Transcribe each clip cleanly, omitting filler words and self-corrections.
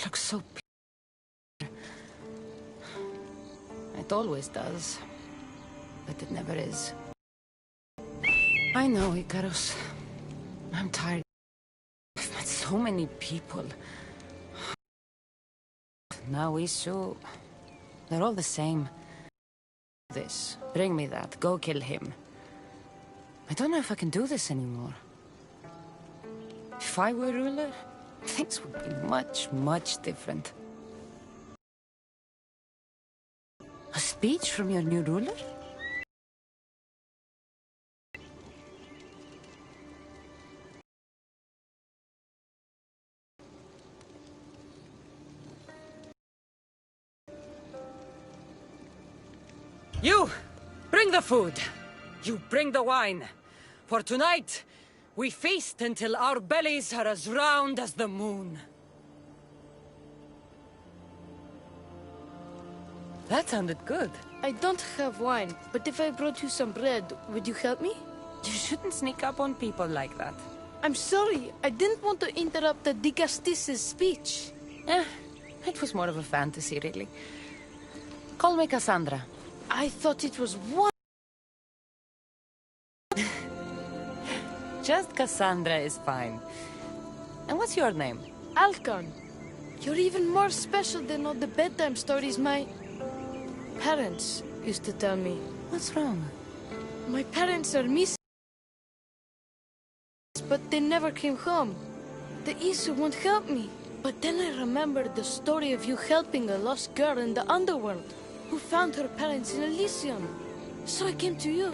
Looks so pure. It always does, but it never is. I know, Icarus. I'm tired. I've met so many people. Now Isu. They're all the same. This. Bring me that. Go kill him. I don't know if I can do this anymore. If I were ruler, things would be much, much different. A speech from your new ruler? You! Bring the food! You bring the wine! For tonight, we feast until our bellies are as round as the moon. That sounded good. I don't have wine, but if I brought you some bread, would you help me? You shouldn't sneak up on people like that. I'm sorry, I didn't want to interrupt the Dicastis's speech. It was more of a fantasy, really. Call me Cassandra. I thought it was one. Just Cassandra is fine. And what's your name? Alcon. You're even more special than all the bedtime stories my parents used to tell me. What's wrong? My parents are missing, but they never came home. The Isu won't help me. But then I remembered the story of you helping a lost girl in the underworld who found her parents in Elysium. So I came to you.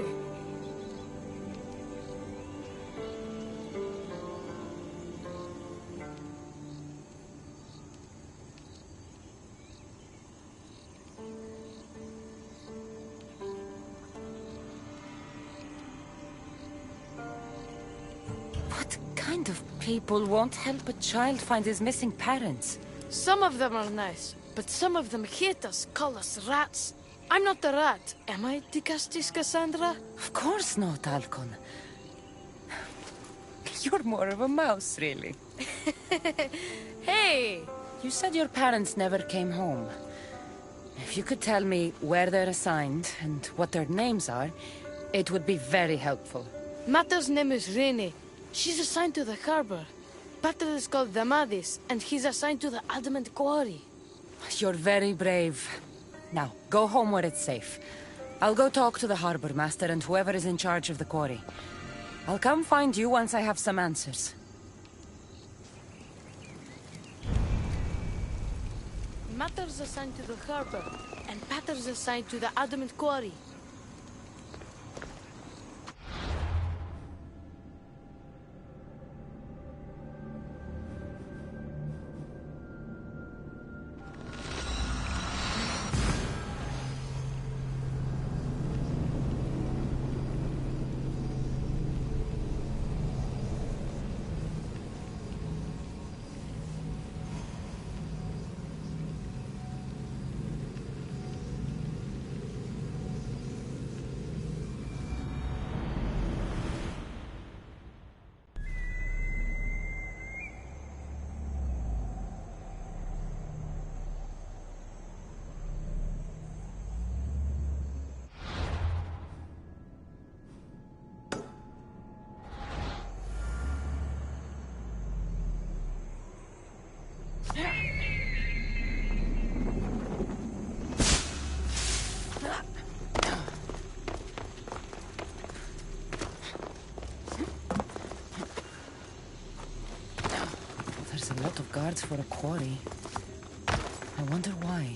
What kind of people won't help a child find his missing parents? Some of them are nice, but some of them hate us, call us rats. I'm not a rat, am I, Dicastis Cassandra? Of course not, Alcon. You're more of a mouse, really. Hey! You said your parents never came home. If you could tell me where they're assigned and what their names are, it would be very helpful. Mata's name is Rene. She's assigned to the harbor. Pater is called Damadis, and he's assigned to the Adamant Quarry. You're very brave. Now, go home where it's safe. I'll go talk to the harbor master and whoever is in charge of the quarry. I'll come find you once I have some answers. Mater's assigned to the harbor, and Pater's assigned to the Adamant Quarry. There's a lot of guards for a quarry. I wonder why.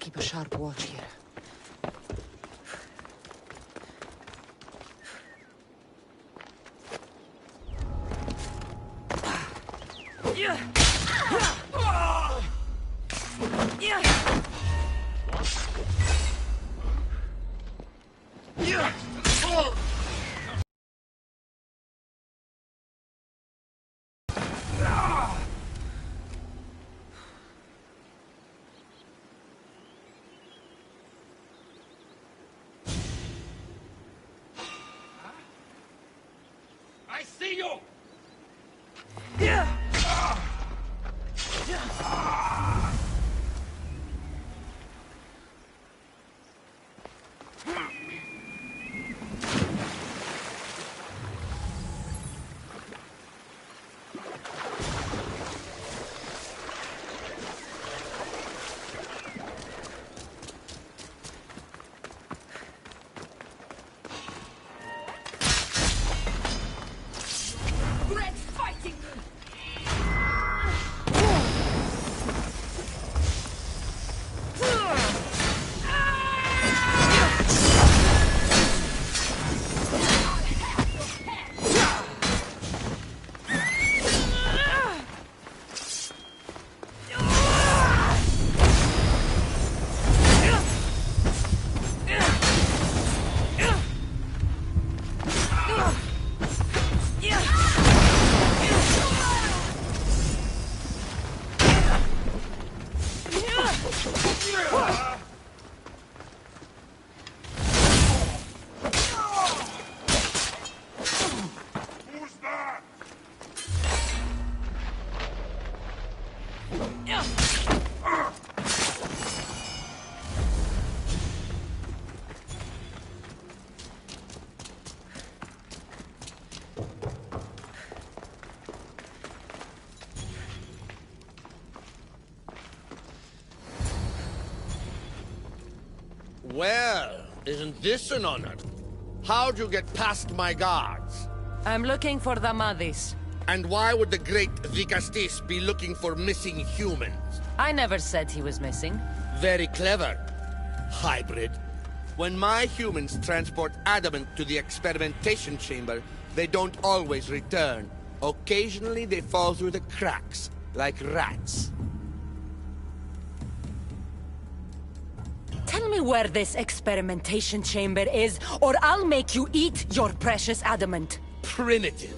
Keep a sharp watch here. I see you! Well, isn't this an honor? How'd you get past my guards? I'm looking for the Madis. And why would the great Vicastis be looking for missing humans? I never said he was missing. Very clever. Hybrid. When my humans transport adamant to the experimentation chamber, they don't always return. Occasionally they fall through the cracks, like rats. Tell me where this experimentation chamber is, or I'll make you eat your precious adamant. Primitive.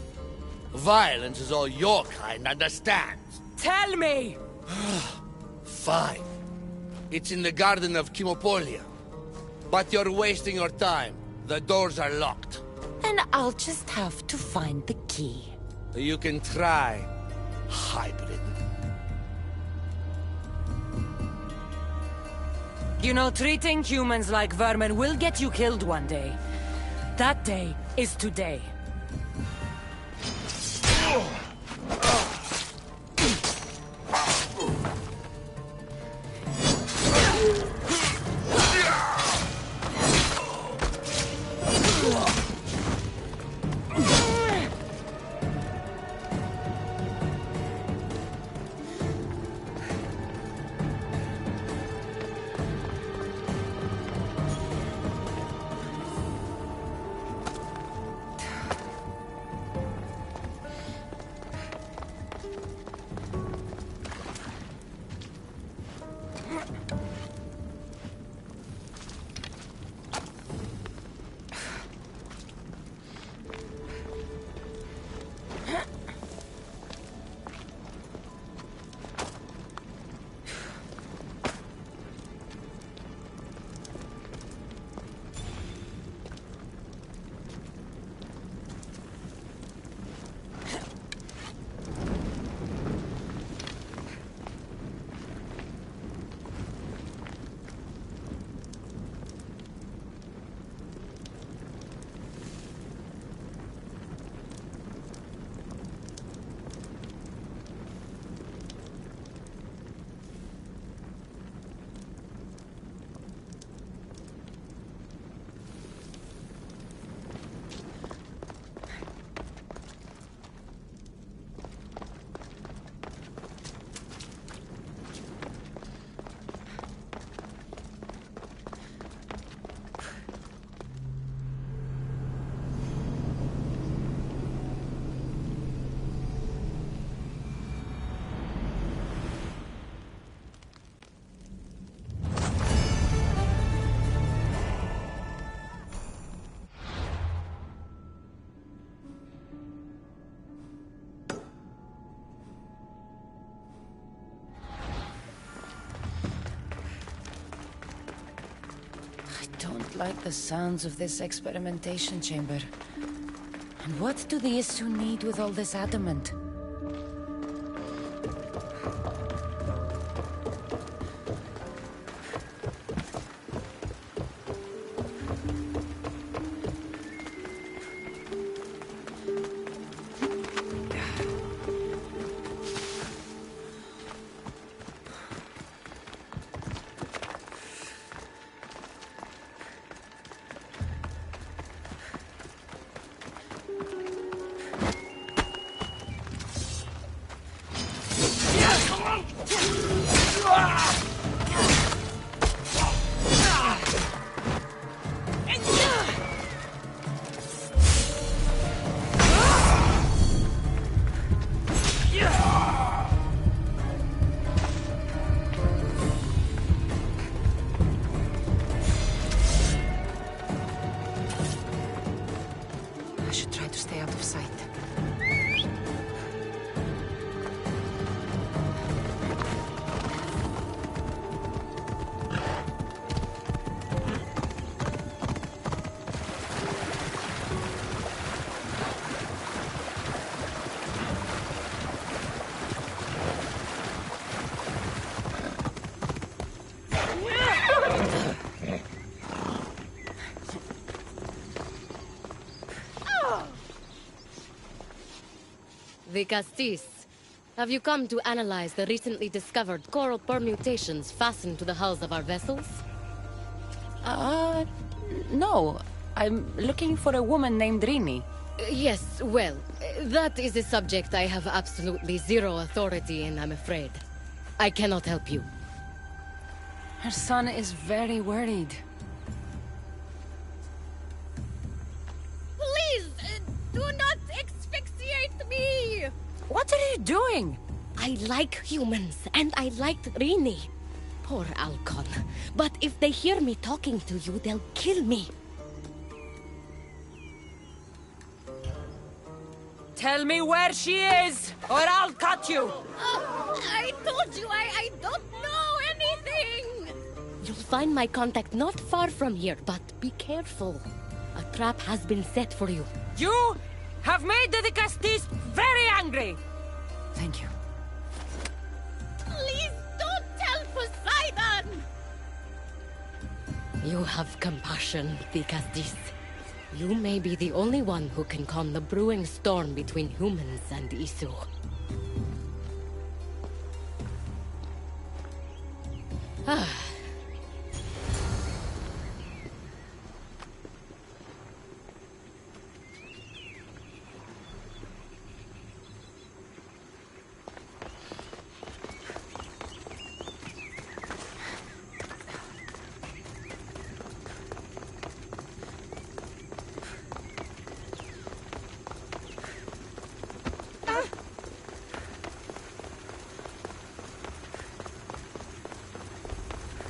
Violence is all your kind understands. Tell me! Fine. It's in the garden of Kimopolia. But you're wasting your time. The doors are locked. And I'll just have to find the key. You can try, hybrid. You know, treating humans like vermin will get you killed one day. That day is today. not like the sounds of this experimentation chamber. And what do the Isu need with all this adamant? I should try to stay out of sight. The Castis. Have you come to analyze the recently discovered coral permutations fastened to the hulls of our vessels? No. I'm looking for a woman named Rini. Yes, well, that is a subject I have absolutely zero authority in, I'm afraid. I cannot help you. Her son is very worried. Please, do not asphyxiate me! What are you doing? I like humans, and I liked Rini. Poor Alcon. But if they hear me talking to you, they'll kill me. Tell me where she is, or I'll cut you! I told you I don't know anything! You'll find my contact not far from here, but be careful. A trap has been set for you. You have made the Castis very angry! Thank you. Please don't tell Poseidon! You have compassion, the Castis. You may be the only one who can calm the brewing storm between humans and Isu.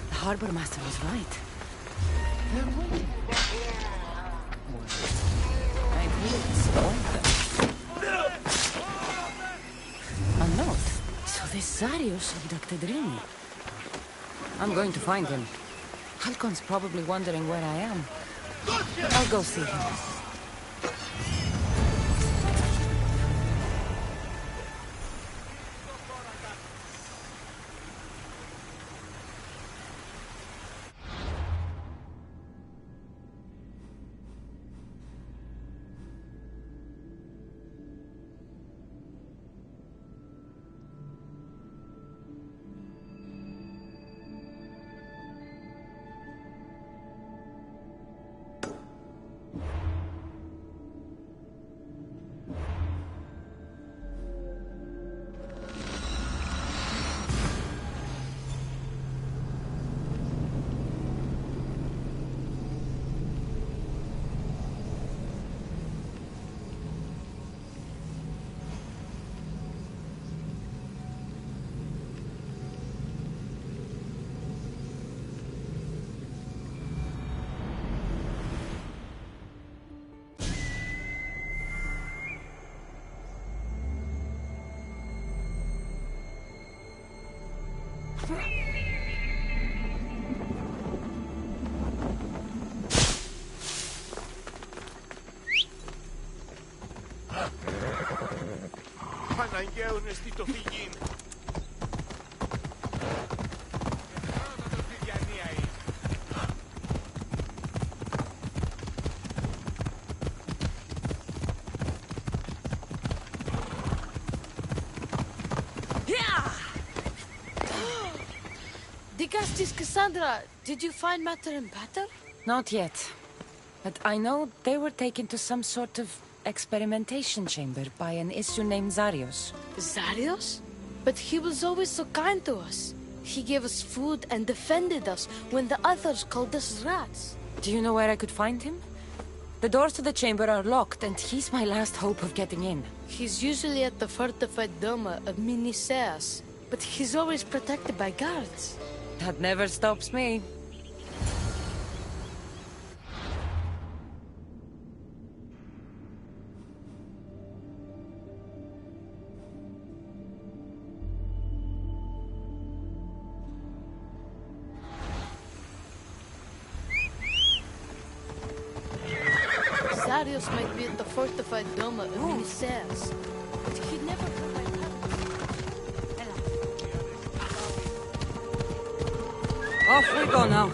The harbor master was right. They're waiting. I really stole them. A note. So this Zarius abducted Rini. I'm going to find him. Halcon's probably wondering where I am. I'll go see him. αναγκαίων αισθητοφυγήν. Digastis Cassandra, did you find Matter and Pater? Not yet. But I know they were taken to some sort of experimentation chamber by an issue named Zarios. Zarios? But he was always so kind to us. He gave us food and defended us when the others called us rats. Do you know where I could find him? The doors to the chamber are locked, and he's my last hope of getting in. He's usually at the fortified Doma of Miniseas, but he's always protected by guards. That never stops me. Zarios might be at the fortified Doma of Miniseas, but he'd never provide Off we go now.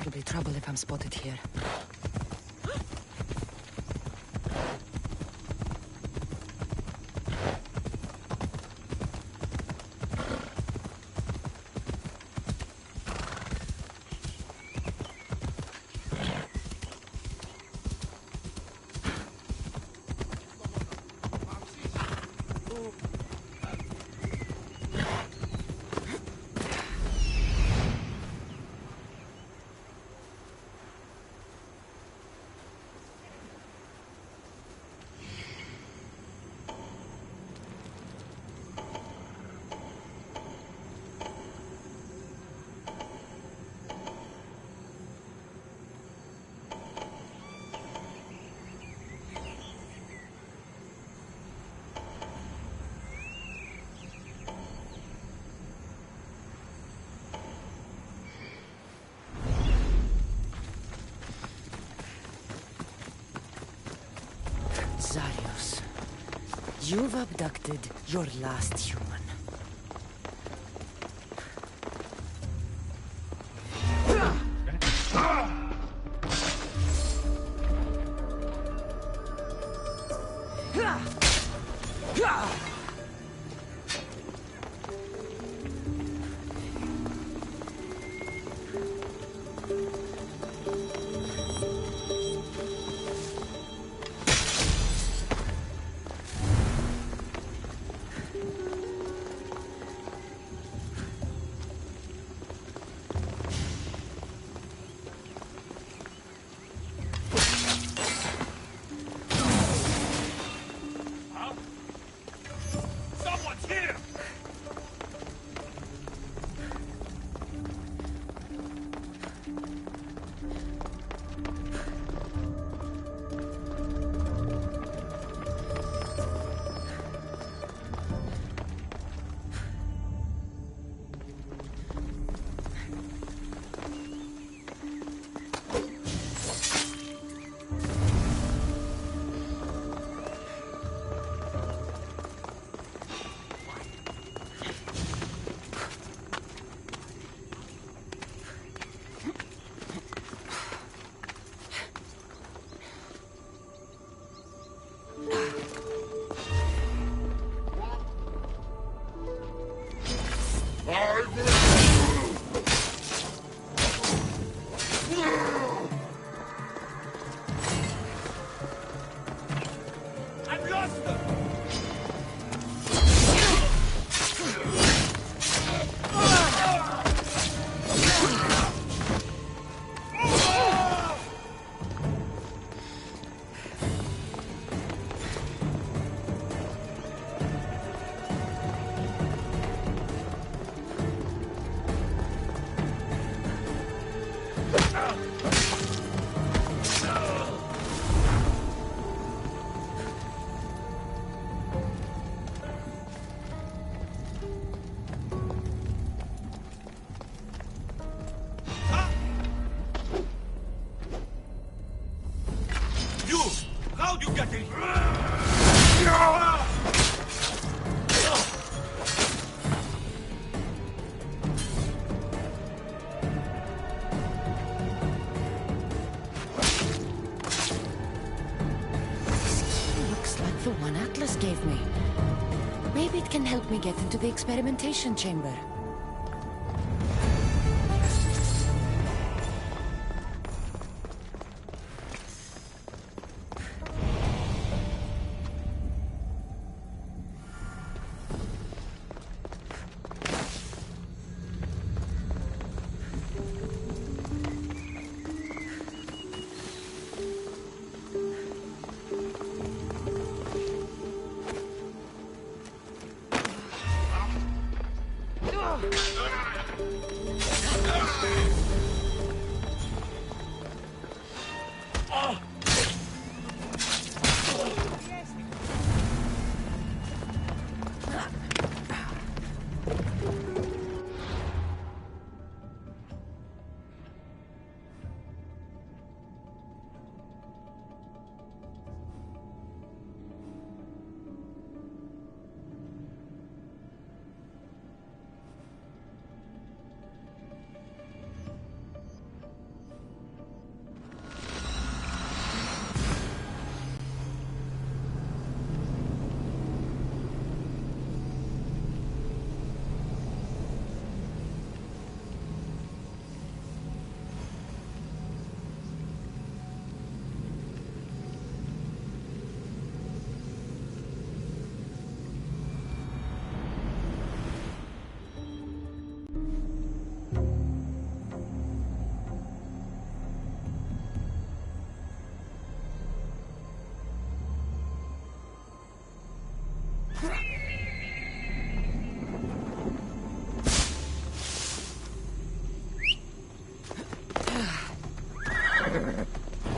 There'll be trouble if I'm spotted here. Zarios, you've abducted your last human. How'd you get in? Looks like the one Atlas gave me. Maybe it can help me get into the experimentation chamber.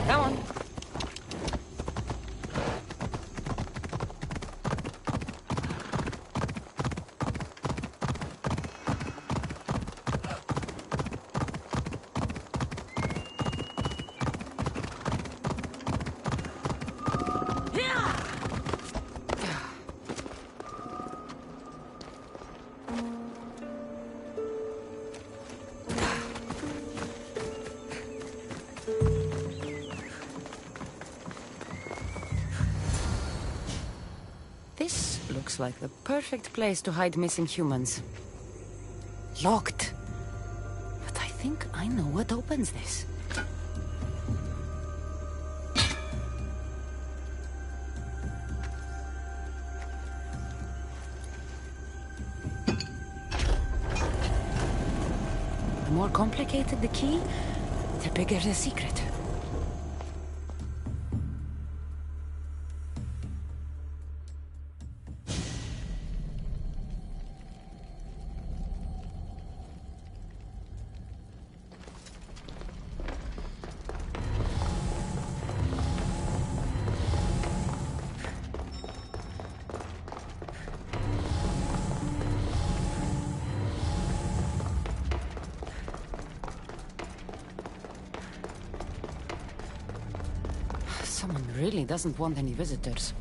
Come on. This looks like the perfect place to hide missing humans. Locked. But I think I know what opens this. The more complicated the key, the bigger the secret. Someone really doesn't want any visitors.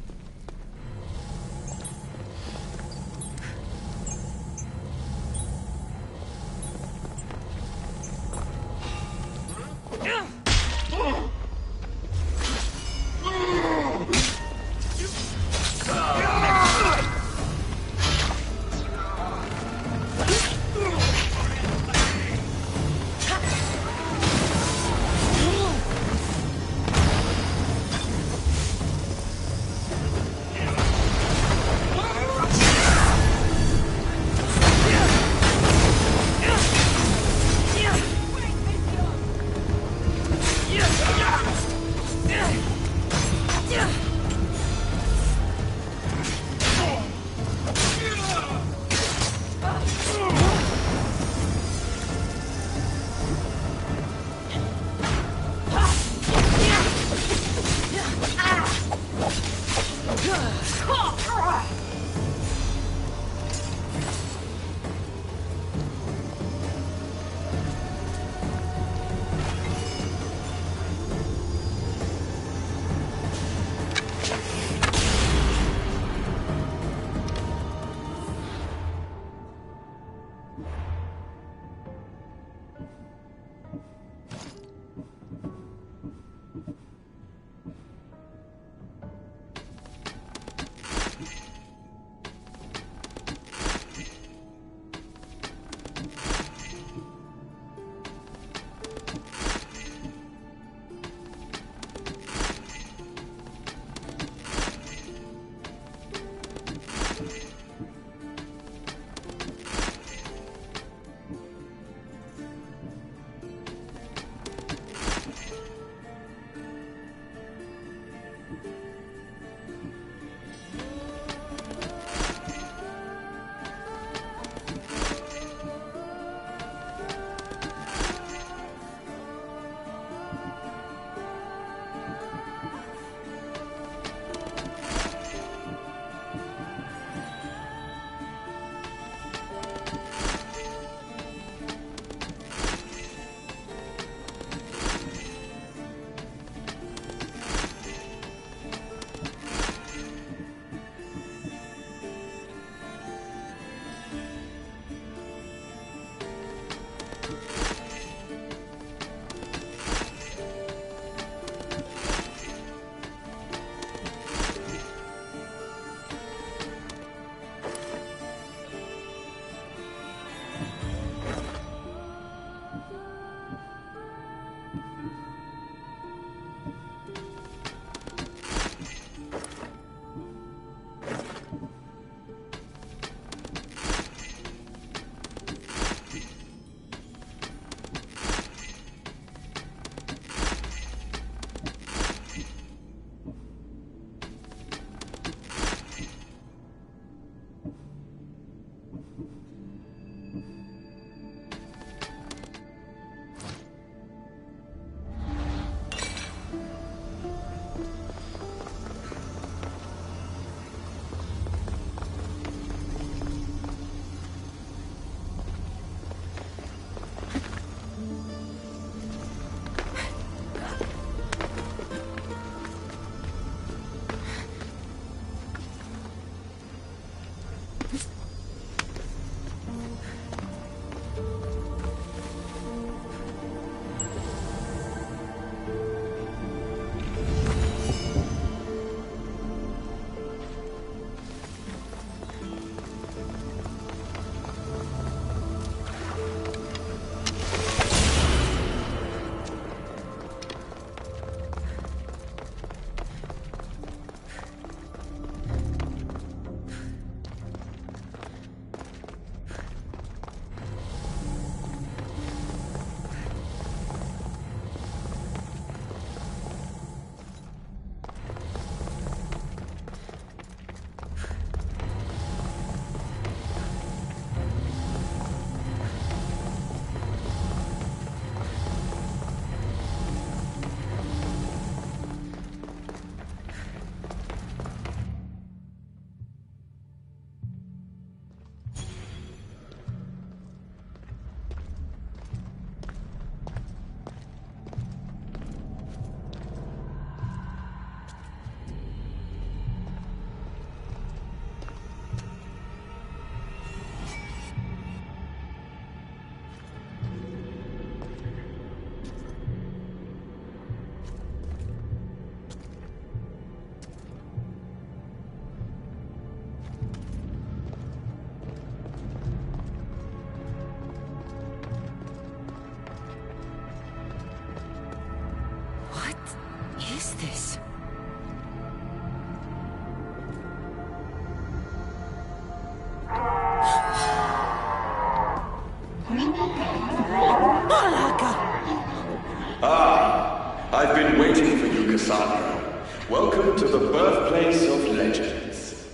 Cassandra. Welcome to the birthplace of legends.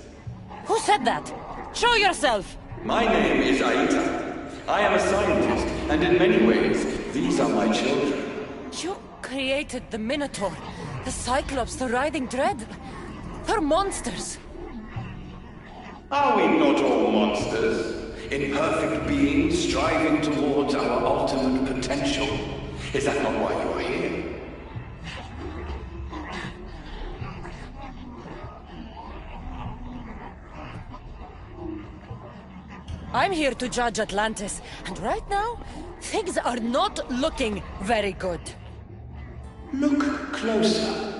Who said that? Show yourself! My name is Aita. I am a scientist, and in many ways, these are my children. You created the Minotaur, the Cyclops, the Riding Dread. They're monsters. Are we not all monsters? Imperfect beings striving towards our ultimate potential. Is that not why you are here? I'm here to judge Atlantis, and right now, things are not looking very good. Look closer.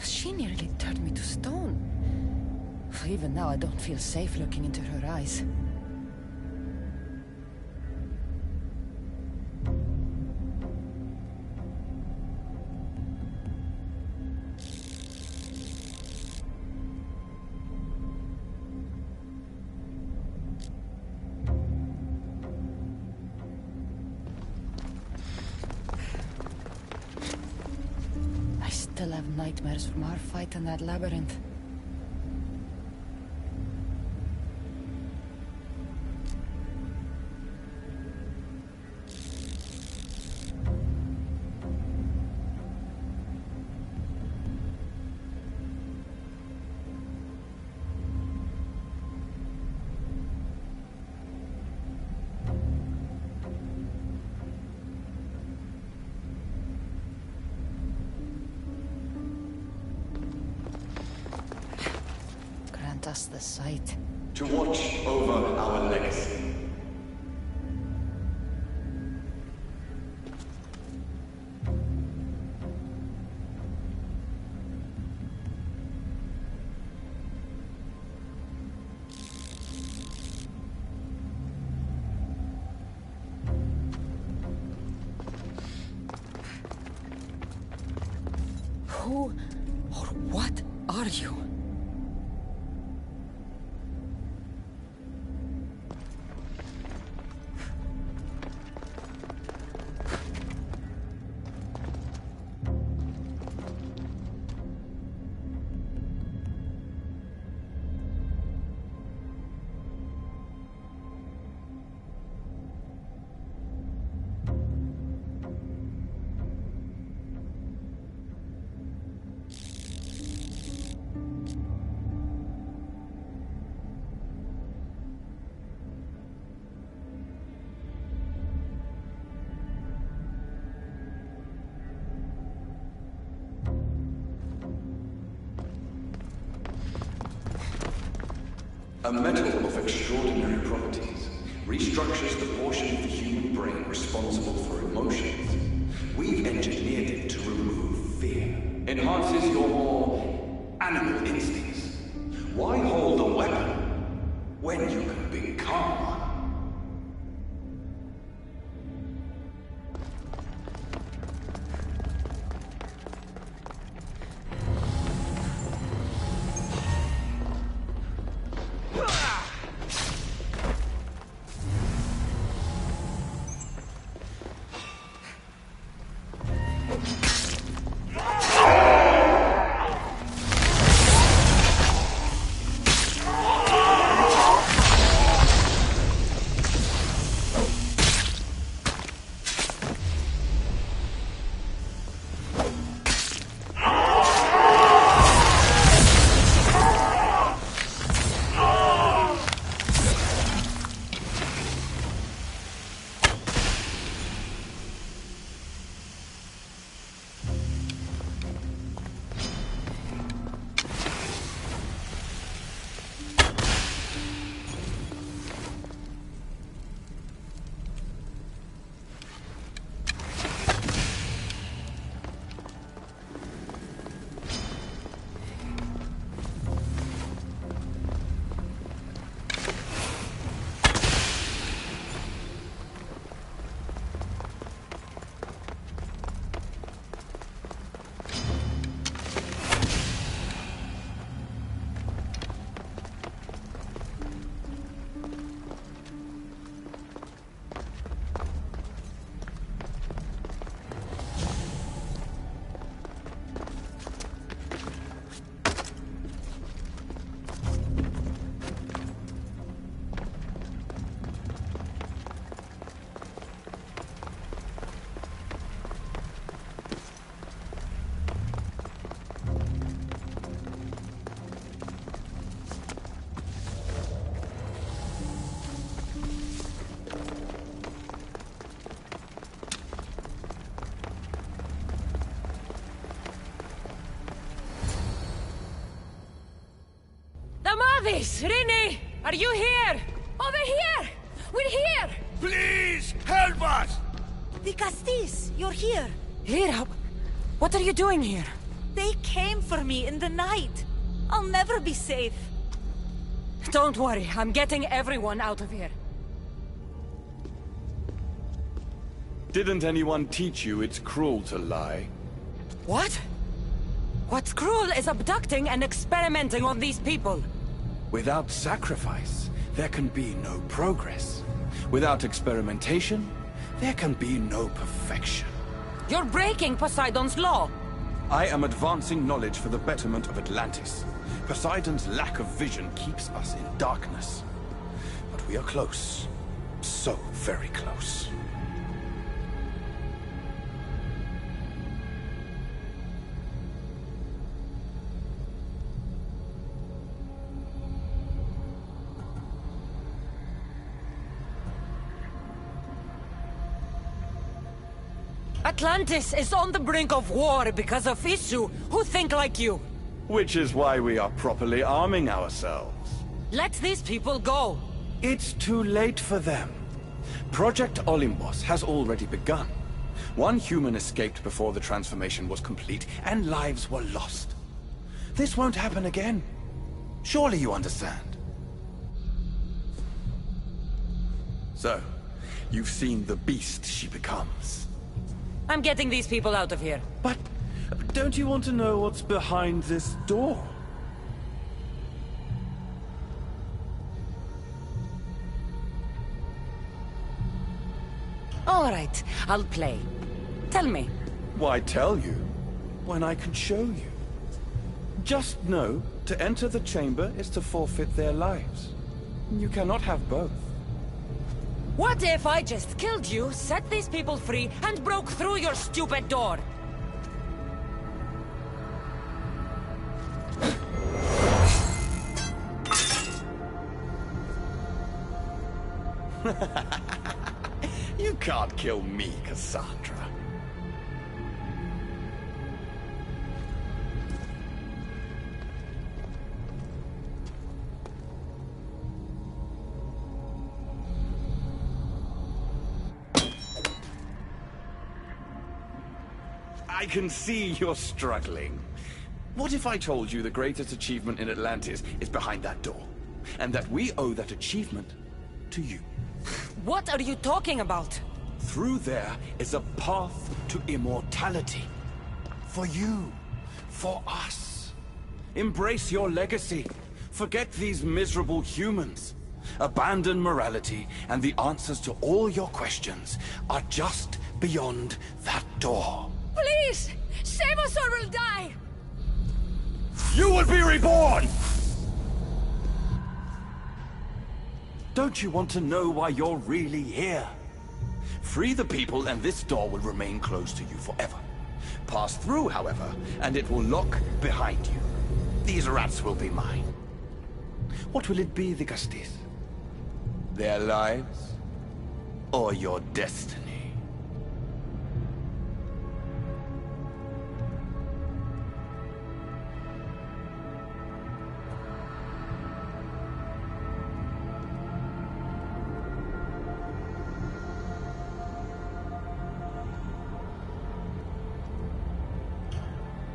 She nearly turned me to stone. Even now, I don't feel safe looking into her eyes. I still have nightmares from our fight in that labyrinth. Us the sight. To watch over our legacy. Who or what are you? A metal of extraordinary properties restructures the portion of the human brain responsible for emotions. We've engineered it to remove fear. Enhances your more animal instincts. Why hold a weapon when you can become one? Travis! Rini! Are you here? Over here! We're here! Please, help us! The Castis, you're here. Here? What are you doing here? They came for me in the night. I'll never be safe. Don't worry, I'm getting everyone out of here. Didn't anyone teach you it's cruel to lie? What? What's cruel is abducting and experimenting on these people. Without sacrifice, there can be no progress. Without experimentation, there can be no perfection. You're breaking Poseidon's law. I am advancing knowledge for the betterment of Atlantis. Poseidon's lack of vision keeps us in darkness. But we are close. So very close. Atlantis is on the brink of war because of Isu, who think like you. Which is why we are properly arming ourselves. Let these people go. It's too late for them. Project Olympus has already begun. One human escaped before the transformation was complete, and lives were lost. This won't happen again. Surely you understand. So, you've seen the beast she becomes. I'm getting these people out of here. But don't you want to know what's behind this door? All right, I'll play. Tell me. Why tell you when I can show you? Just know to enter the chamber is to forfeit their lives. You cannot have both. What if I just killed you, set these people free, and broke through your stupid door? You can't kill me, Cassandra. I can see you're struggling. What if I told you the greatest achievement in Atlantis is behind that door? And that we owe that achievement to you? What are you talking about? Through there is a path to immortality. For you. For us. Embrace your legacy. Forget these miserable humans. Abandon morality, and the answers to all your questions are just beyond that door. Please! Save us or we'll die! You will be reborn! Don't you want to know why you're really here? Free the people and this door will remain closed to you forever. Pass through, however, and it will lock behind you. These rats will be mine. What will it be, the Castis? Their lives? Or your destiny?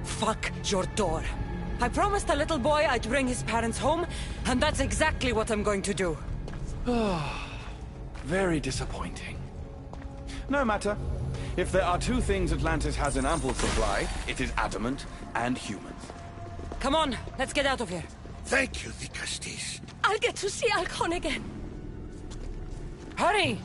Fuck your door. I promised the little boy I'd bring his parents home, and that's exactly what I'm going to do. Very disappointing. No matter. If there are two things Atlantis has in ample supply, it is adamant and humans. Come on, let's get out of here. Thank you, the Castis. I'll get to see Alcon again. Hurry!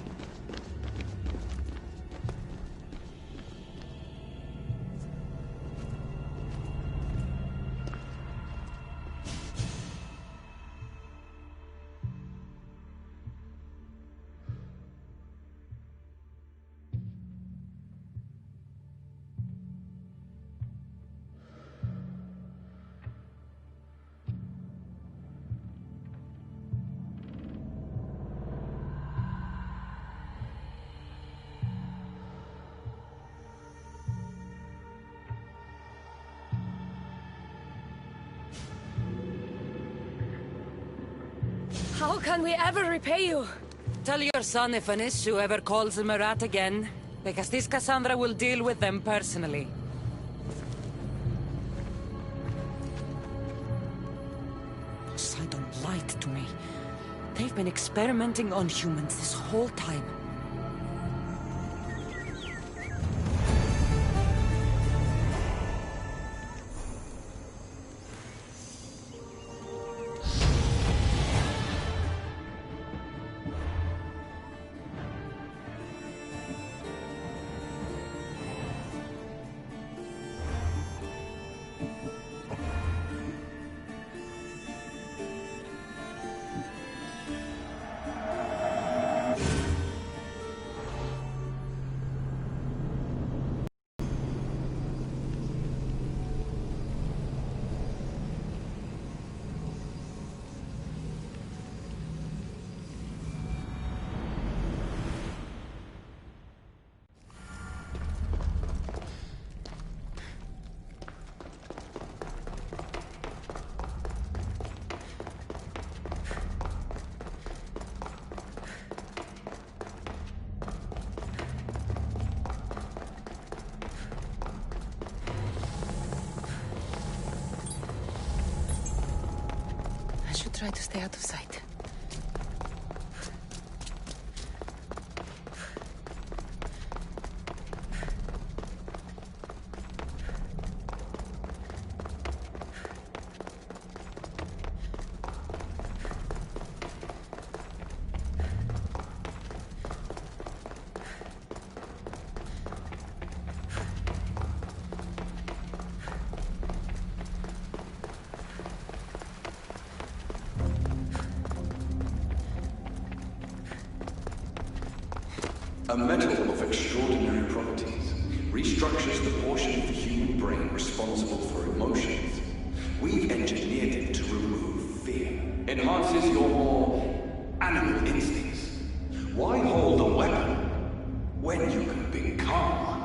How can we ever repay you? Tell your son if an issue ever calls him a rat again, because this Cassandra will deal with them personally. Poseidon lied to me. They've been experimenting on humans this whole time. Try to stay out of sight. A metal of extraordinary properties restructures the portion of the human brain responsible for emotions. We've engineered it to remove fear. Enhances your more animal instincts. Why hold a weapon when you can become one?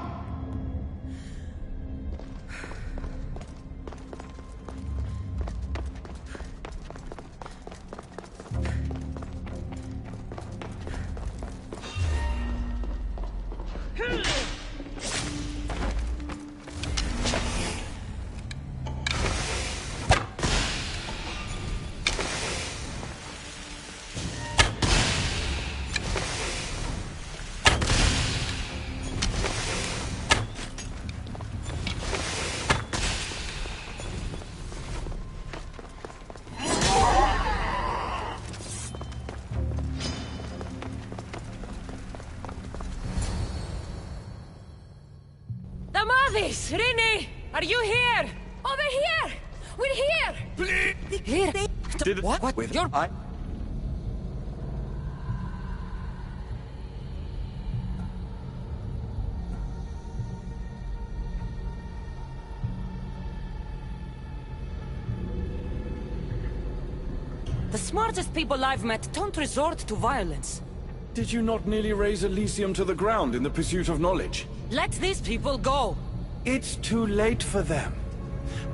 Rini! Are you here? Over here! We're here! Please! Here? What? With You're... The smartest people I've met don't resort to violence. Did you not nearly raise Elysium to the ground in the pursuit of knowledge? Let these people go! It's too late for them.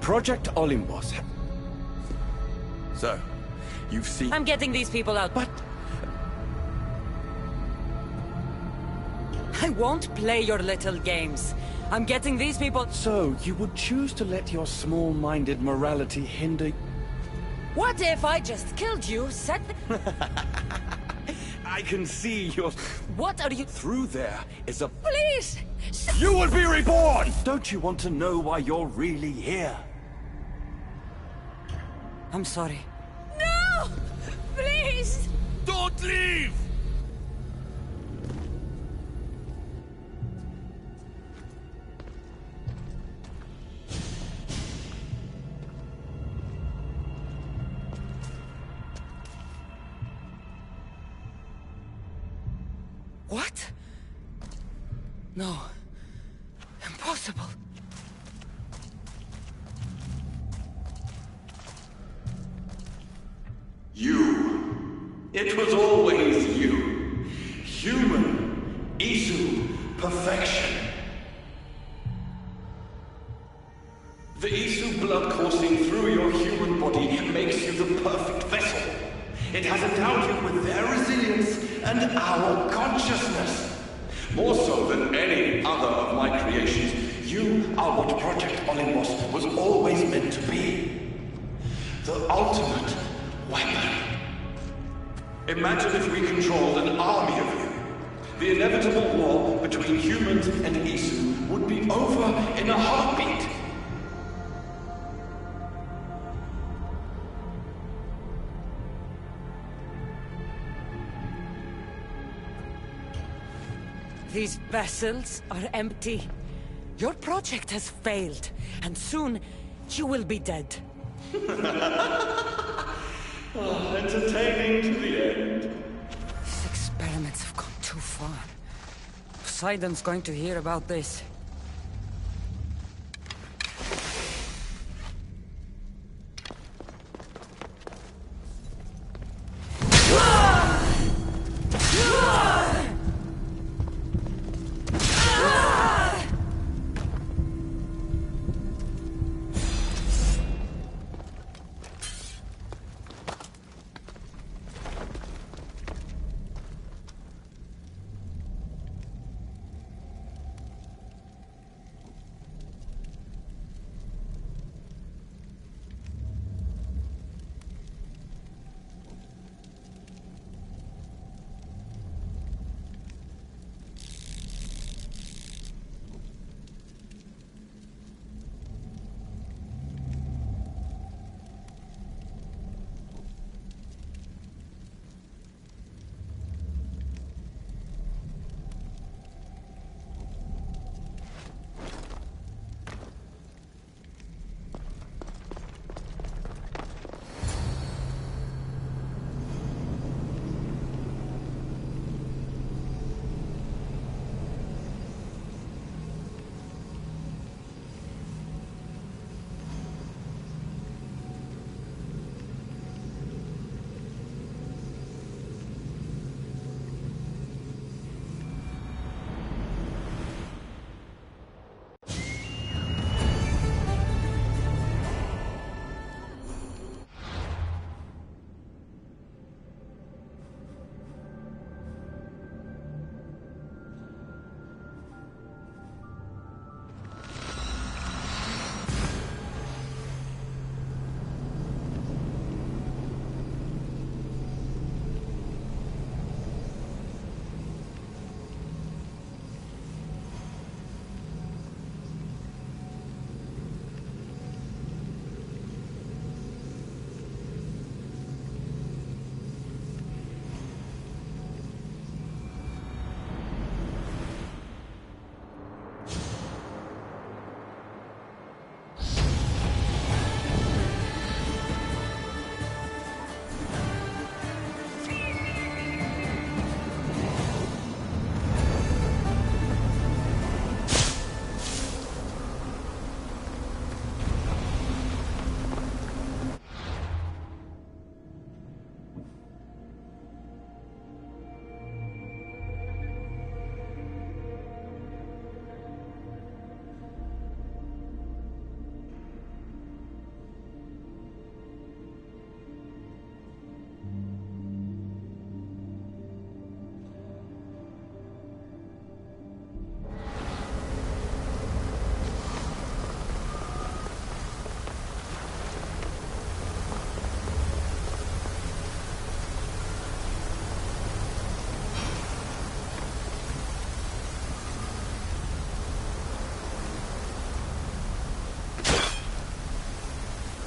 Project Olympus. So, you've seen... I'm getting these people out. But... I won't play your little games. I'm getting these people... So, you would choose to let your small-minded morality hinder... What if I just killed you, set the... I can see your... What are you... Through there is a... Please! You will be reborn! Don't you want to know why you're really here? I'm sorry. No! Please! Don't leave! What? No. Impossible. You. It was always you. Human. Isu. Perfection. The Isu blood coursing through your human body makes you the perfect vessel. It has endowed you with their resilience and our consciousness. More so than any other of my creations, you are what Project Olympus was always meant to be. The ultimate weapon. Imagine if we controlled an army of you. The inevitable war between humans and Isu would be over in a heartbeat. These vessels are empty. Your project has failed, and soon you will be dead. Entertaining to the end. These experiments have gone too far. Poseidon's going to hear about this.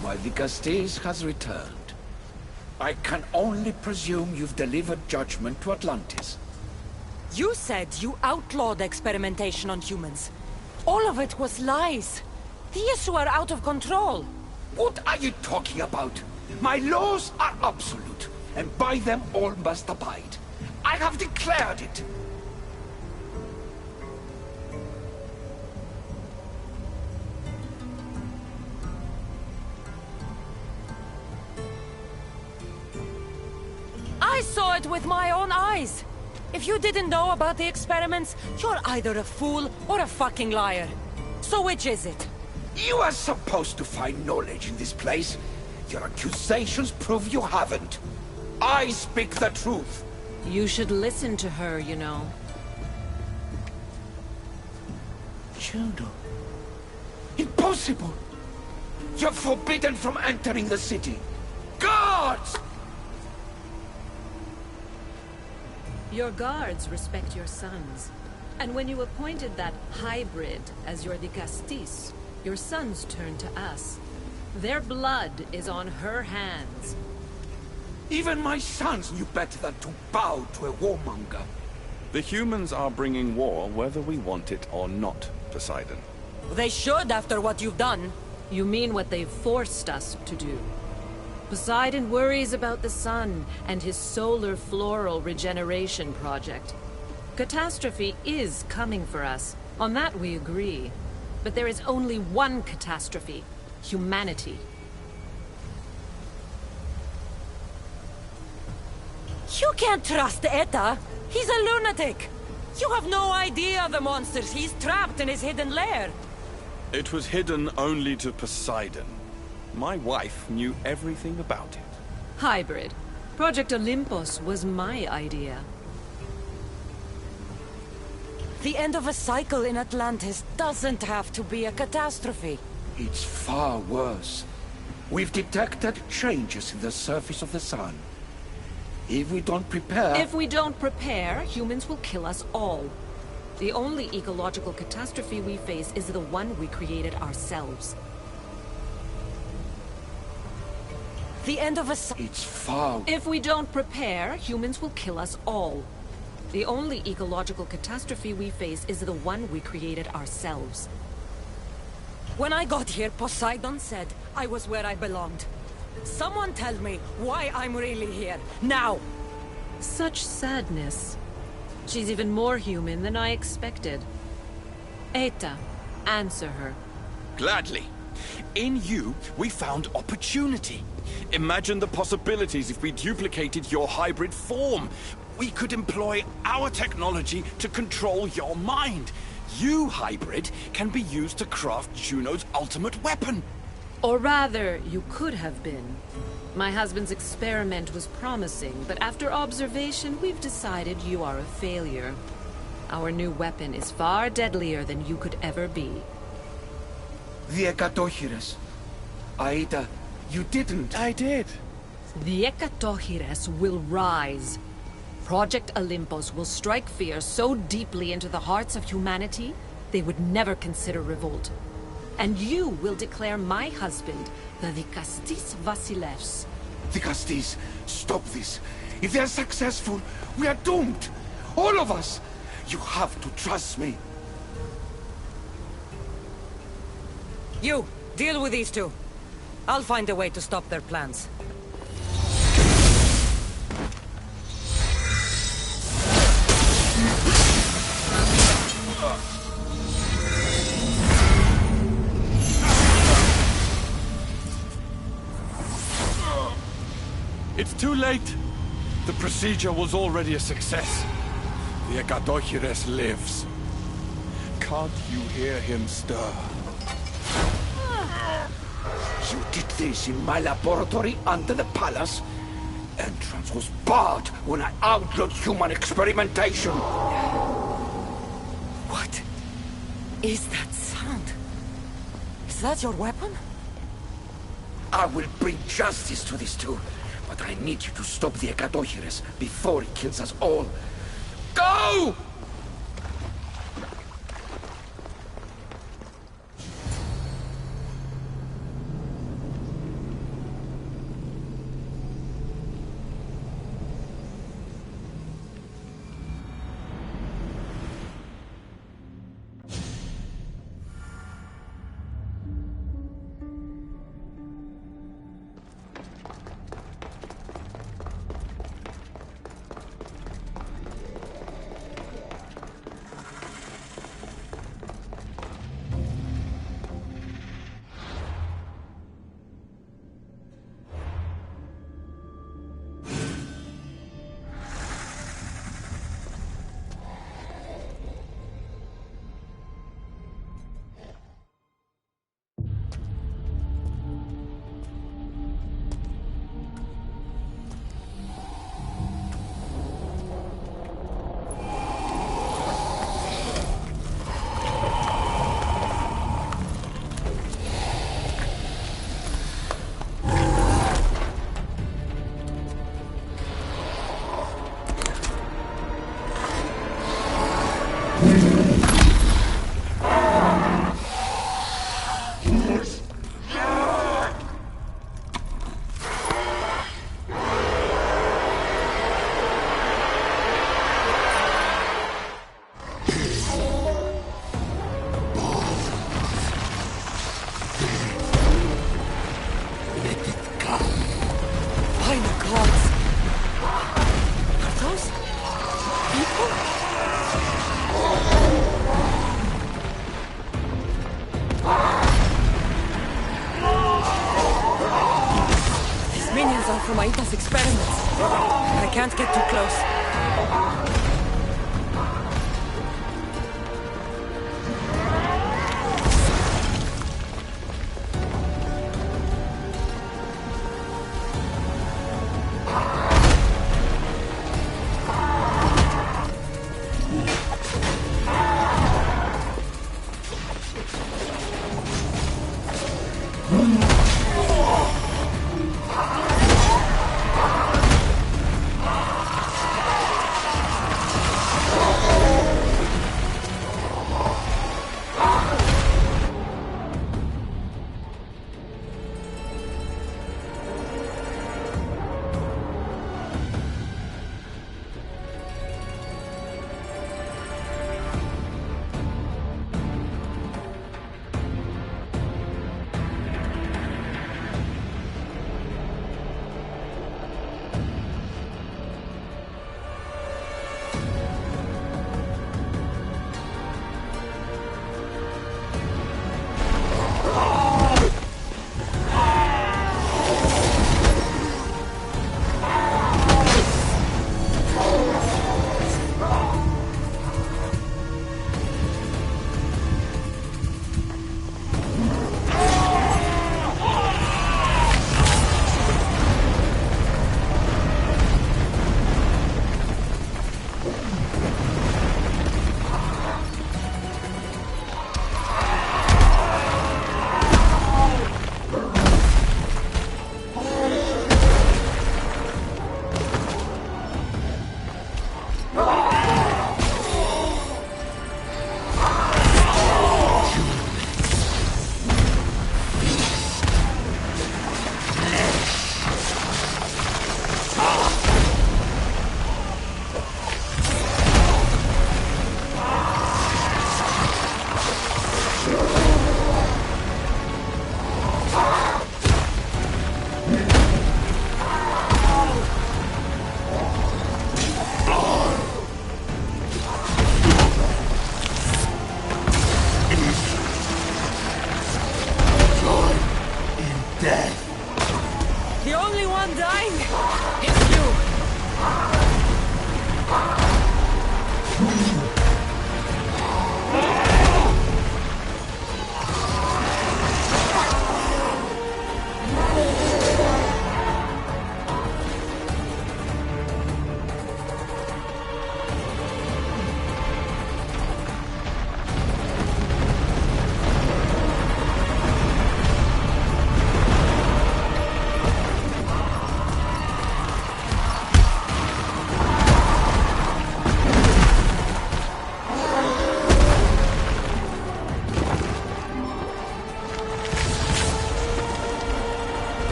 My Vigastes has returned. I can only presume you've delivered judgment to Atlantis. You said you outlawed experimentation on humans. All of it was lies. The Isu are out of control. What are you talking about? My laws are absolute, and by them all must abide. I have declared it. I saw it with my own eyes. If you didn't know about the experiments, you're either a fool or a fucking liar. So which is it? You are supposed to find knowledge in this place. Your accusations prove you haven't. I speak the truth. You should listen to her, you know. Juno. Impossible! You're forbidden from entering the city. Guards! Your guards respect your sons. And when you appointed that hybrid as your dicastis, your sons turned to us. Their blood is on her hands. Even my sons knew better than to bow to a warmonger. The humans are bringing war whether we want it or not, Poseidon. They should after what you've done. You mean what they've forced us to do. Poseidon worries about the sun and his solar floral regeneration project. Catastrophe is coming for us. On that we agree. But there is only one catastrophe. Humanity. You can't trust Eta. He's a lunatic. You have no idea of the monsters he's trapped in his hidden lair. It was hidden only to Poseidon. My wife knew everything about it. Hybrid. Project Olympus was my idea. The end of a cycle in Atlantis doesn't have to be a catastrophe. It's far worse. We've detected changes in the surface of the sun. If we don't prepare... If we don't prepare, humans will kill us all. The only ecological catastrophe we face is the one we created ourselves. The end of a... It's far... If we don't prepare, humans will kill us all. The only ecological catastrophe we face is the one we created ourselves. When I got here, Poseidon said I was where I belonged. Someone tell me why I'm really here, now! Such sadness. She's even more human than I expected. Eta, answer her. Gladly. In you, we found opportunity. Imagine the possibilities if we duplicated your hybrid form. We could employ our technology to control your mind. You, hybrid, can be used to craft Juno's ultimate weapon. Or rather, you could have been. My husband's experiment was promising, but after observation, we've decided you are a failure. Our new weapon is far deadlier than you could ever be. The Ekatochires. Aida, you didn't. I did. The Ekatochires will rise. Project Olympus will strike fear so deeply into the hearts of humanity, they would never consider revolt. And you will declare my husband the Dikastis Vasilevs. Dikastis, stop this. If they are successful, we are doomed. All of us. You have to trust me. You, deal with these two. I'll find a way to stop their plans. It's too late. The procedure was already a success. The Ekatochires lives. Can't you hear him stir? You did this in my laboratory under the palace. Entrance was barred when I outlawed human experimentation. What is that sound? Is that your weapon? I will bring justice to these two. But I need you to stop the Ekatochires before it kills us all. Go! signal from Aita's experiments. I can't get too close.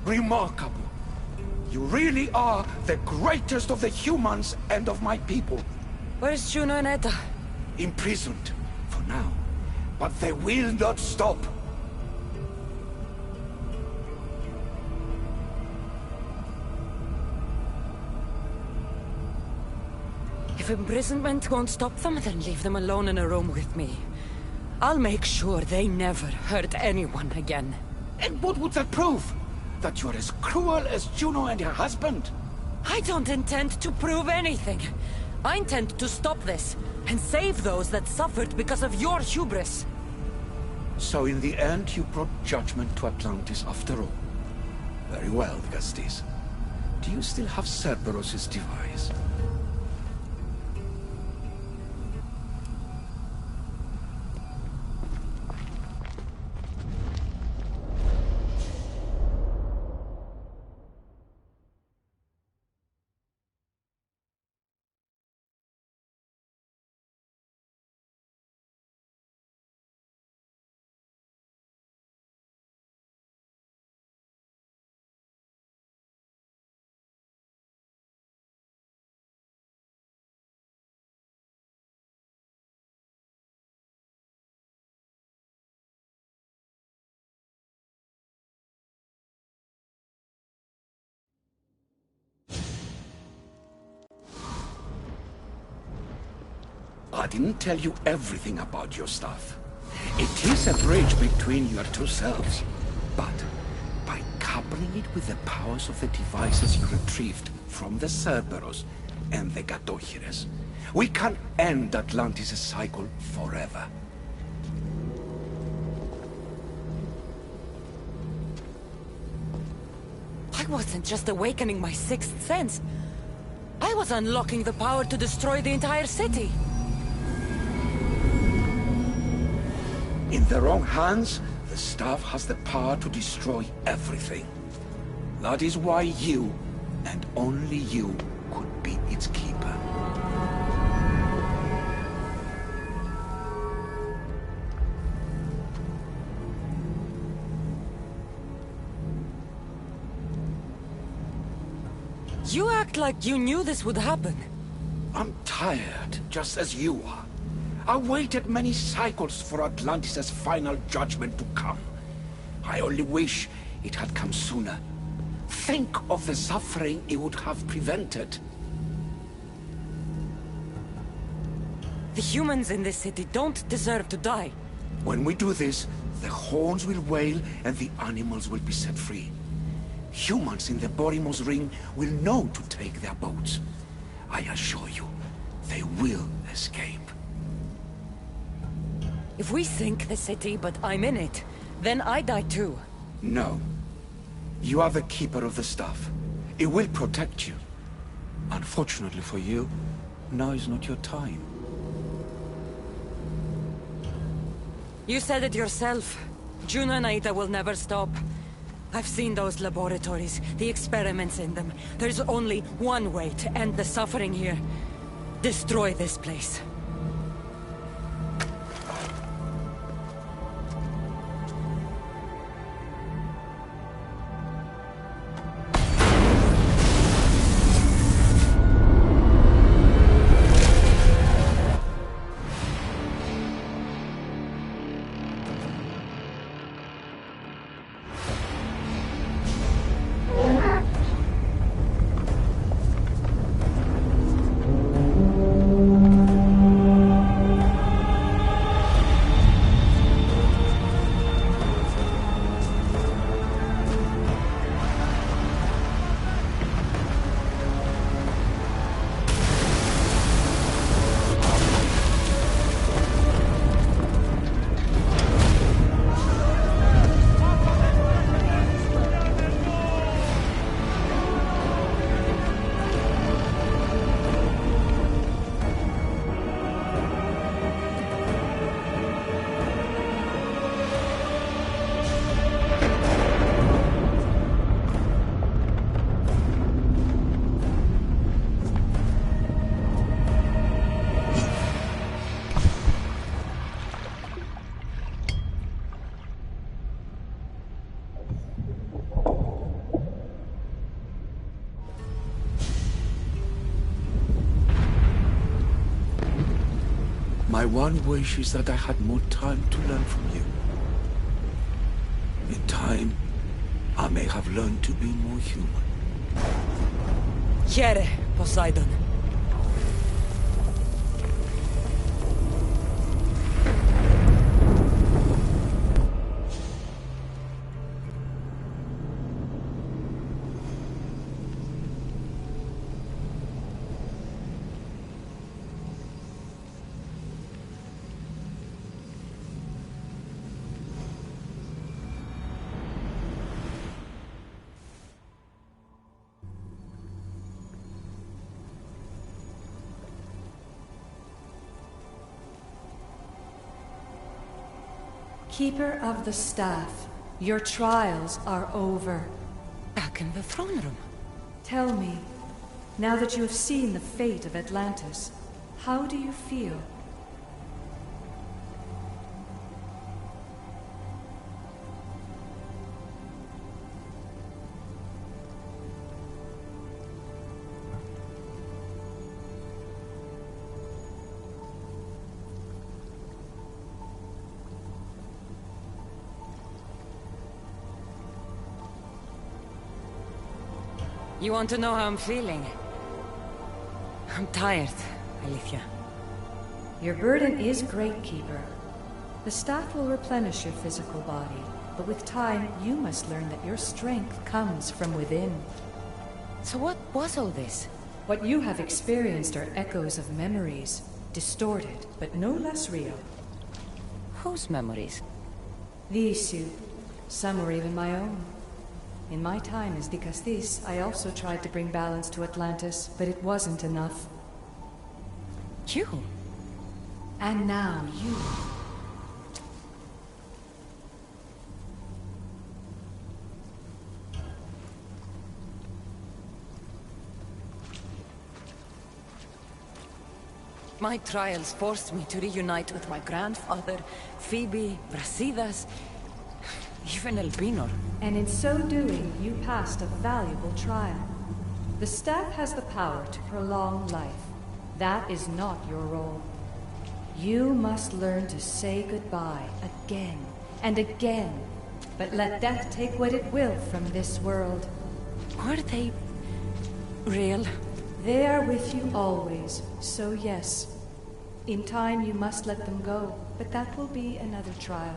Remarkable. You really are the greatest of the humans and of my people. Where's Juno and Etta? Imprisoned, for now. But they will not stop. If imprisonment won't stop them, then leave them alone in a room with me. I'll make sure they never hurt anyone again. And what would that prove? That you're as cruel as Juno and her husband? I don't intend to prove anything. I intend to stop this, and save those that suffered because of your hubris. So in the end, you brought judgment to Atlantis after all. Very well, Gastis. Do you still have Cerberus' device? I didn't tell you everything about your stuff. It is a bridge between your two selves. But by coupling it with the powers of the devices you retrieved from the Cerberus and the Gatohires, we can end Atlantis' cycle forever. I wasn't just awakening my sixth sense. I was unlocking the power to destroy the entire city. In the wrong hands, the staff has the power to destroy everything. That is why you, and only you, could be its keeper. You act like you knew this would happen. I'm tired, just as you are. I waited many cycles for Atlantis' final judgment to come. I only wish it had come sooner. Think of the suffering it would have prevented. The humans in this city don't deserve to die. When we do this, the horns will wail and the animals will be set free. Humans in the Borimos Ring will know to take their boats. I assure you, they will escape. If we sink the city, but I'm in it, then I die too. No. You are the keeper of the stuff. It will protect you. Unfortunately for you, now is not your time. You said it yourself. Juno and Aida will never stop. I've seen those laboratories, the experiments in them. There's only one way to end the suffering here. Destroy this place. My one wish is that I had more time to learn from you. In time, I may have learned to be more human. Here, Poseidon. Keeper of the Staff, your trials are over. Back in the throne room. Tell me, now that you have seen the fate of Atlantis, how do you feel? You want to know how I'm feeling? I'm tired, Alethea. Your burden is great, Keeper. The staff will replenish your physical body, but with time, you must learn that your strength comes from within. So what was all this? What you have experienced are echoes of memories, distorted, but no less real. Whose memories? These two. Some were even my own. In my time as Dicastis, I also tried to bring balance to Atlantis, but it wasn't enough. You? And now you. My trials forced me to reunite with my grandfather, Phoebe, Brasidas, even Elpinor. And in so doing, you passed a valuable trial. The staff has the power to prolong life. That is not your role. You must learn to say goodbye again and again, but let death take what it will from this world. Are they real? They are with you always, so yes. In time you must let them go, but that will be another trial.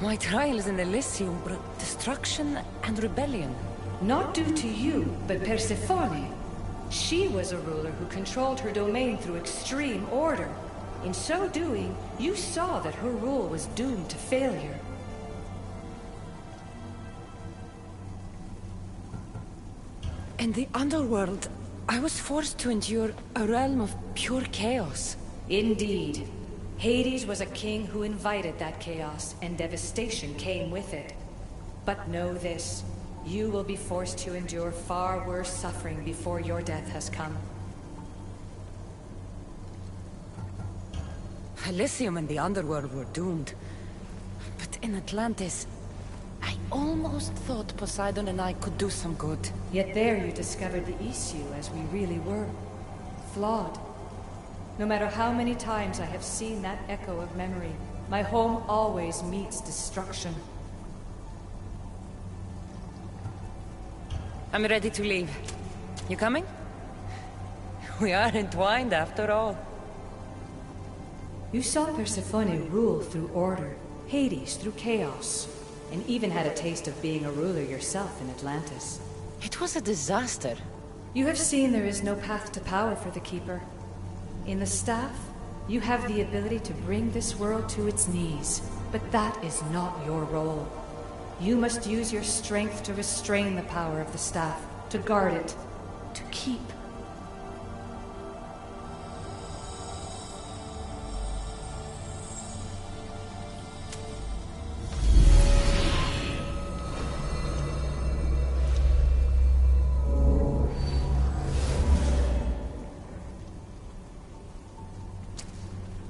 My trials in Elysium brought destruction and rebellion. Not due to you, but Persephone. She was a ruler who controlled her domain through extreme order. In so doing, you saw that her rule was doomed to failure. In the underworld, I was forced to endure a realm of pure chaos. Indeed. Hades was a king who invited that chaos, and devastation came with it. But know this, you will be forced to endure far worse suffering before your death has come. Elysium and the underworld were doomed. But in Atlantis, I almost thought Poseidon and I could do some good. Yet there you discovered the issue as we really were. Flawed. No matter how many times I have seen that echo of memory, my home always meets destruction. I'm ready to leave. You coming? We are entwined after all. You saw Persephone rule through order, Hades through chaos, and even had a taste of being a ruler yourself in Atlantis. It was a disaster. You have seen there is no path to power for the Keeper. In the staff, you have the ability to bring this world to its knees, but that is not your role. You must use your strength to restrain the power of the staff, to guard it, to keep.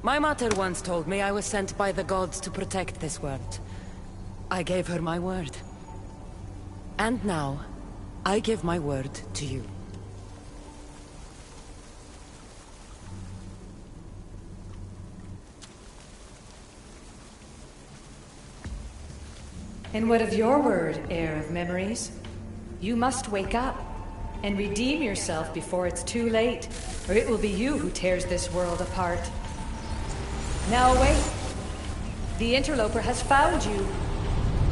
My mother once told me I was sent by the gods to protect this world. I gave her my word. And now, I give my word to you. And what of your word, heir of memories? You must wake up and redeem yourself before it's too late, or it will be you who tears this world apart. Now wake! The interloper has found you.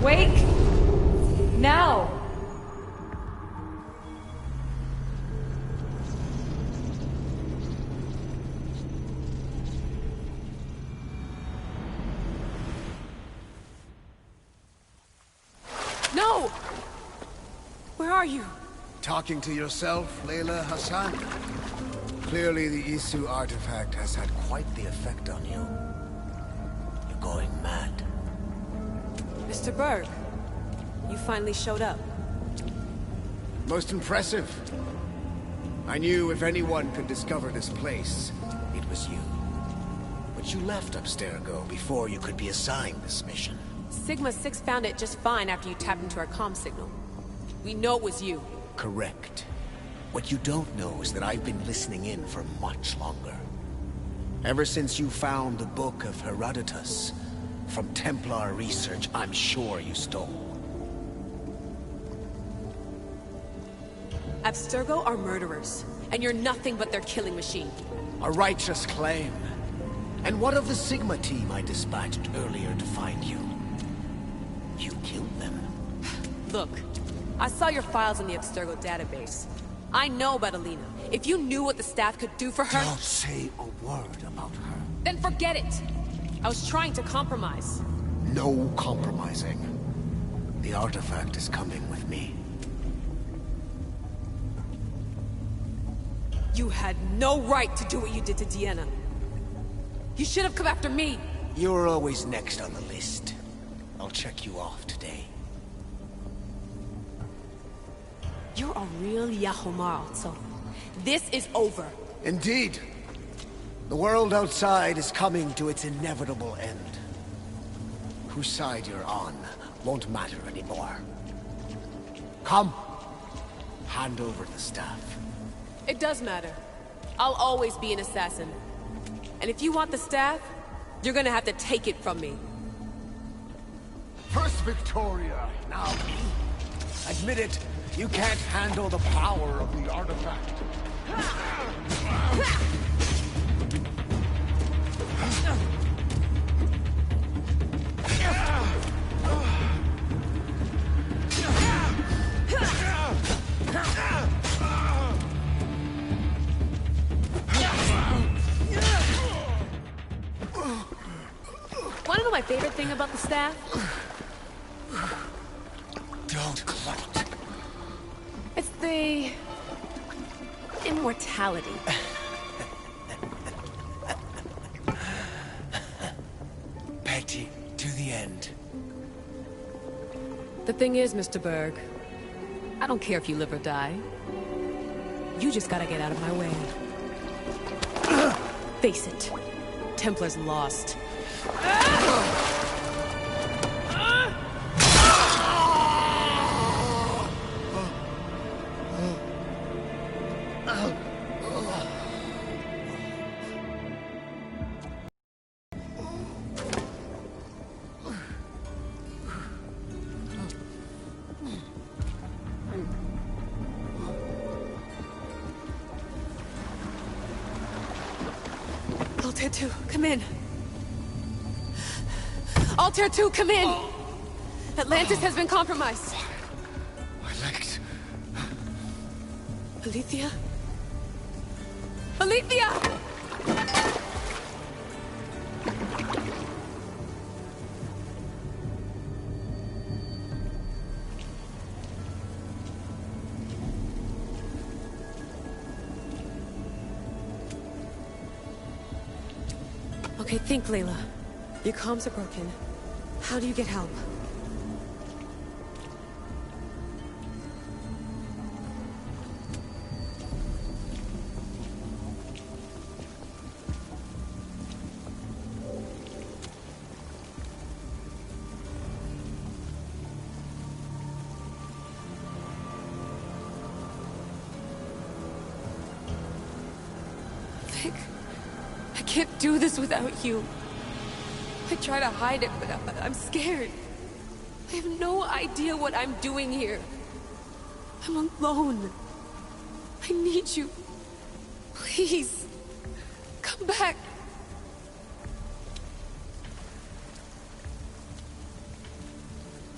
Wake! Now! No! Where are you? Talking to yourself, Layla Hassan? Clearly, the Isu artifact has had quite the effect on you. You're going mad. Mr. Berg, you finally showed up. Most impressive. I knew if anyone could discover this place, it was you. But you left Abstergo before you could be assigned this mission. Sigma 6 found it just fine after you tapped into our comm signal. We know it was you. Correct. What you don't know is that I've been listening in for much longer. Ever since you found the Book of Herodotus, from Templar research I'm sure you stole. Abstergo are murderers, and you're nothing but their killing machine. A righteous claim. And what of the Sigma team I dispatched earlier to find you? You killed them. Look, I saw your files in the Abstergo database. I know about Alina. If you knew what the staff could do for her... Don't say a word about her. Then forget it! I was trying to compromise. No compromising. The artifact is coming with me. You had no right to do what you did to Deanna. You should have come after me. You're always next on the list. I'll check you off today. You're a real Yahomar, so this is over. Indeed. The world outside is coming to its inevitable end. Whose side you're on won't matter anymore. Come. Hand over the staff. It does matter. I'll always be an assassin. And if you want the staff, you're gonna have to take it from me. First Victoria, now me. Admit it, you can't handle the power of the artifact. Wanna know my favorite thing about the staff? Don't gloat. It's the... immortality. Petty to the end. The thing is, Mr. Berg, I don't care if you live or die. You just gotta get out of my way. Face it, Templar's lost. Altair 2, come in. Altair 2, come in! Atlantis has been compromised. My legs. Alethea? Alethea! Okay, think, Layla. Your comms are broken. How do you get help? Vic, I can't do this without you. I try to hide it, but I'm scared. I have no idea what I'm doing here. I'm alone. I need you. Please, come back.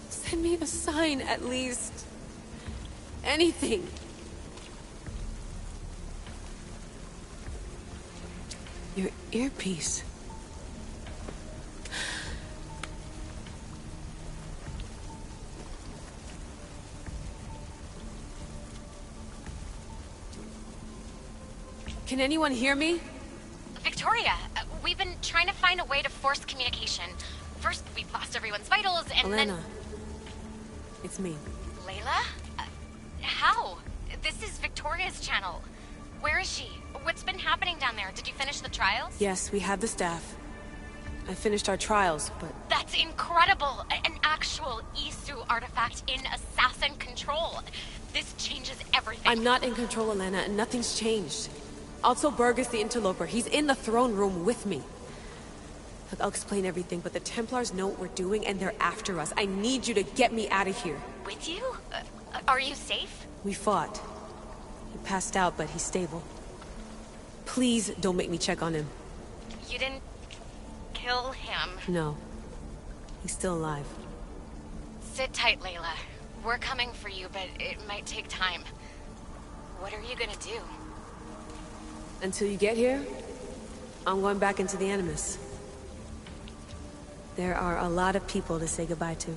Send me a sign, at least. Anything. Your earpiece. Can anyone hear me? Victoria, we've been trying to find a way to force communication. First, we've lost everyone's vitals, and Elena. It's me. Layla? How? This is Victoria's channel. Where is she? What's been happening down there? Did you finish the trials? Yes, we have the staff. I finished our trials, but... That's incredible! An actual Isu artifact in assassin control. This changes everything. I'm not in control, Elena, and nothing's changed. Also, Berg is the interloper. He's in the throne room with me. Look, I'll explain everything, but the Templars know what we're doing, and they're after us. I need you to get me out of here. With you? Are you safe? We fought. He passed out, but he's stable. Please don't make me check on him. You didn't kill him? No. He's still alive. Sit tight, Layla. We're coming for you, but it might take time. What are you gonna do? Until you get here, I'm going back into the Animus. There are a lot of people to say goodbye to.